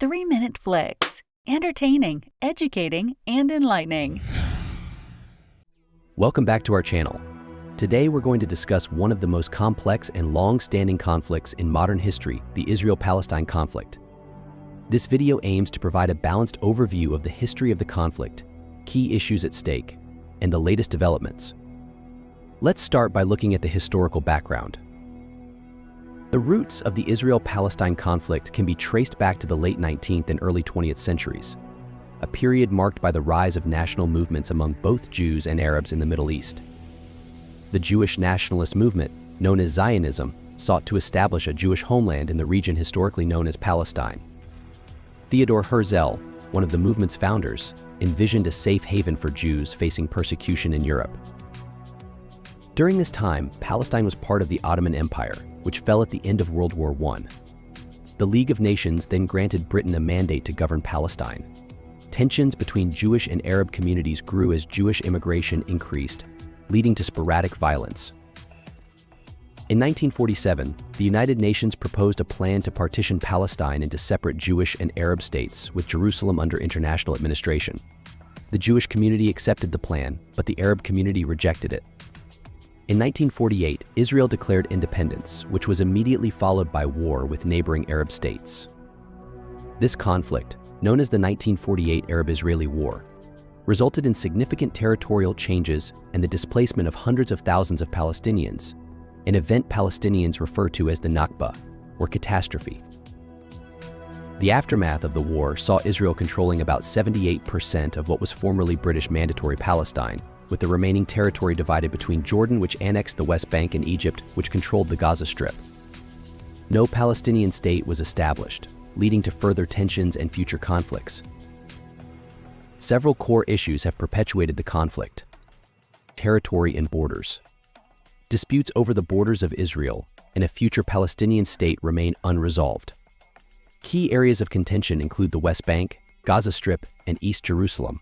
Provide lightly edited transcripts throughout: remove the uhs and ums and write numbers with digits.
3-minute flicks. Entertaining, educating, and enlightening. Welcome back to our channel. Today we're going to discuss one of the most complex and long-standing conflicts in modern history, the Israel-Palestine conflict. This video aims to provide a balanced overview of the history of the conflict, key issues at stake, and the latest developments. Let's start by looking at the historical background. The roots of the Israel-Palestine conflict can be traced back to the late 19th and early 20th centuries, a period marked by the rise of national movements among both Jews and Arabs in the Middle East. The Jewish nationalist movement, known as Zionism, sought to establish a Jewish homeland in the region historically known as Palestine. Theodor Herzl, one of the movement's founders, envisioned a safe haven for Jews facing persecution in Europe. During this time, Palestine was part of the Ottoman Empire, which fell at the end of World War I. The League of Nations then granted Britain a mandate to govern Palestine. Tensions between Jewish and Arab communities grew as Jewish immigration increased, leading to sporadic violence. In 1947, the United Nations proposed a plan to partition Palestine into separate Jewish and Arab states, with Jerusalem under international administration. The Jewish community accepted the plan, but the Arab community rejected it. In 1948, Israel declared independence, which was immediately followed by war with neighboring Arab states. This conflict, known as the 1948 Arab-Israeli War, resulted in significant territorial changes and the displacement of hundreds of thousands of Palestinians, an event Palestinians refer to as the Nakba, or catastrophe. The aftermath of the war saw Israel controlling about 78% of what was formerly British Mandatory Palestine, with the remaining territory divided between Jordan, which annexed the West Bank, and Egypt, which controlled the Gaza Strip. No Palestinian state was established, leading to further tensions and future conflicts. Several core issues have perpetuated the conflict: territory and borders. Disputes over the borders of Israel and a future Palestinian state remain unresolved. Key areas of contention include the West Bank, Gaza Strip, and East Jerusalem.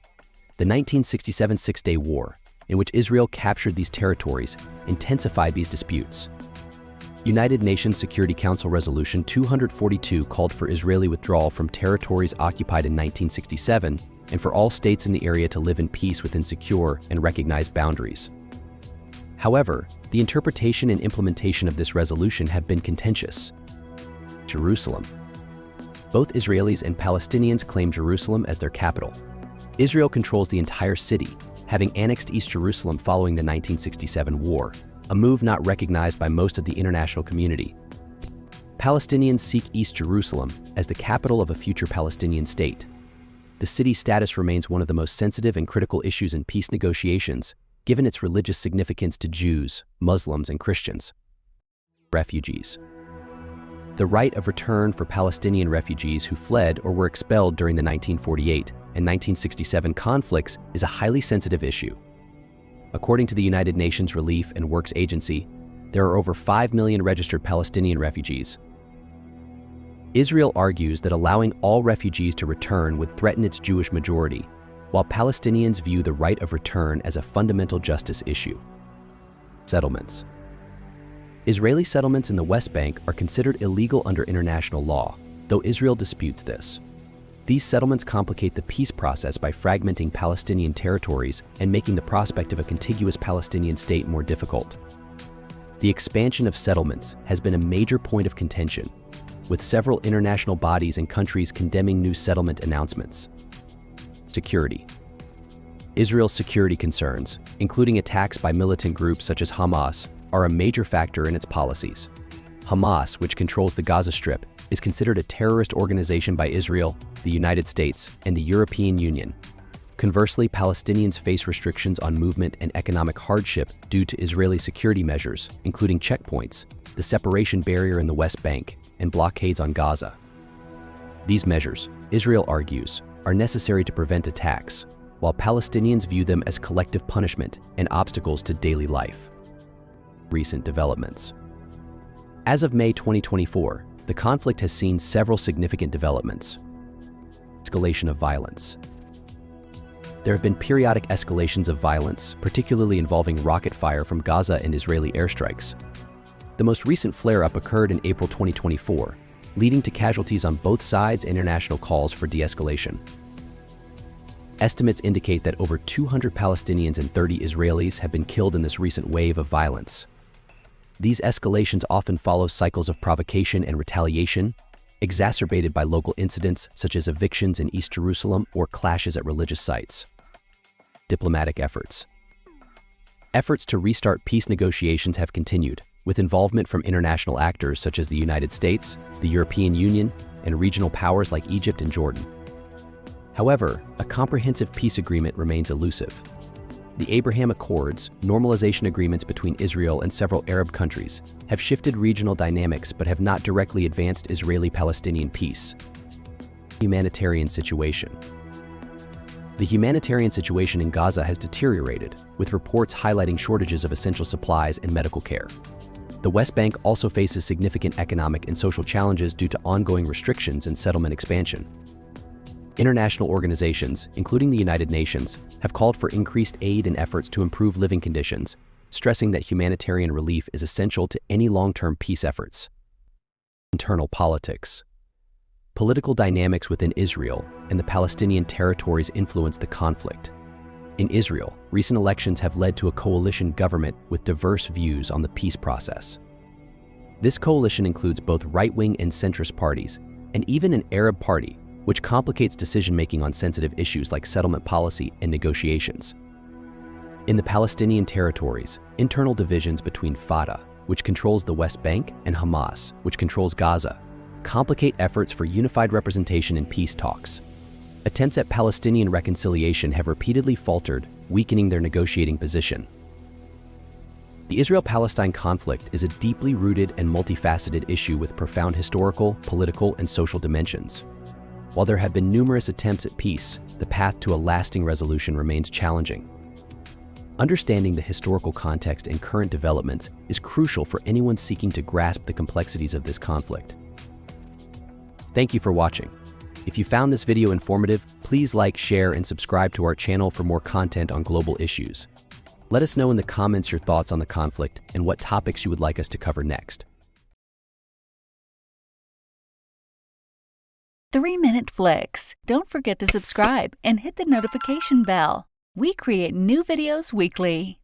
The 1967 Six-Day War, in which Israel captured these territories, intensified these disputes. United Nations Security Council Resolution 242 called for Israeli withdrawal from territories occupied in 1967 and for all states in the area to live in peace within secure and recognized boundaries. However, the interpretation and implementation of this resolution have been contentious. Jerusalem. Both Israelis and Palestinians claim Jerusalem as their capital. Israel controls the entire city, having annexed East Jerusalem following the 1967 war, a move not recognized by most of the international community. Palestinians seek East Jerusalem as the capital of a future Palestinian state. The city's status remains one of the most sensitive and critical issues in peace negotiations, given its religious significance to Jews, Muslims, and Christians. Refugees. The right of return for Palestinian refugees who fled or were expelled during the 1948 and 1967 conflicts is a highly sensitive issue. According to the United Nations Relief and Works Agency, there are over 5 million registered Palestinian refugees. Israel argues that allowing all refugees to return would threaten its Jewish majority, while Palestinians view the right of return as a fundamental justice issue. Settlements. Israeli settlements in the West Bank are considered illegal under international law, though Israel disputes this. These settlements complicate the peace process by fragmenting Palestinian territories and making the prospect of a contiguous Palestinian state more difficult. The expansion of settlements has been a major point of contention, with several international bodies and countries condemning new settlement announcements. Security. Israel's security concerns, including attacks by militant groups such as Hamas, are a major factor in its policies. Hamas, which controls the Gaza Strip, is considered a terrorist organization by Israel, the United States, and the European Union. Conversely, Palestinians face restrictions on movement and economic hardship due to Israeli security measures, including checkpoints, the separation barrier in the West Bank, and blockades on Gaza. These measures, Israel argues, are necessary to prevent attacks, while Palestinians view them as collective punishment and obstacles to daily life. Recent developments. As of May 2024, the conflict has seen several significant developments. Escalation of violence. There have been periodic escalations of violence, particularly involving rocket fire from Gaza and Israeli airstrikes. The most recent flare-up occurred in April 2024, leading to casualties on both sides and international calls for de-escalation. Estimates indicate that over 200 Palestinians and 30 Israelis have been killed in this recent wave of violence. These escalations often follow cycles of provocation and retaliation, exacerbated by local incidents such as evictions in East Jerusalem or clashes at religious sites. Diplomatic efforts. Efforts to restart peace negotiations have continued, with involvement from international actors such as the United States, the European Union, and regional powers like Egypt and Jordan. However, a comprehensive peace agreement remains elusive. The Abraham Accords, normalization agreements between Israel and several Arab countries, have shifted regional dynamics but have not directly advanced Israeli-Palestinian peace. Humanitarian situation. The humanitarian situation in Gaza has deteriorated, with reports highlighting shortages of essential supplies and medical care. The West Bank also faces significant economic and social challenges due to ongoing restrictions and settlement expansion. International organizations, including the United Nations, have called for increased aid and efforts to improve living conditions, stressing that humanitarian relief is essential to any long-term peace efforts. Internal politics. Political dynamics within Israel and the Palestinian territories influence the conflict. In Israel, recent elections have led to a coalition government with diverse views on the peace process. This coalition includes both right-wing and centrist parties, and even an Arab party, which complicates decision-making on sensitive issues like settlement policy and negotiations. In the Palestinian territories, internal divisions between Fatah, which controls the West Bank, and Hamas, which controls Gaza, complicate efforts for unified representation in peace talks. Attempts at Palestinian reconciliation have repeatedly faltered, weakening their negotiating position. The Israel-Palestine conflict is a deeply rooted and multifaceted issue with profound historical, political, and social dimensions. While there have been numerous attempts at peace, the path to a lasting resolution remains challenging. Understanding the historical context and current developments is crucial for anyone seeking to grasp the complexities of this conflict. Thank you for watching. If you found this video informative, please like, share, and subscribe to our channel for more content on global issues. Let us know in the comments your thoughts on the conflict and what topics you would like us to cover next. 3-Minute Flicks. Don't forget to subscribe and hit the notification bell. We create new videos weekly.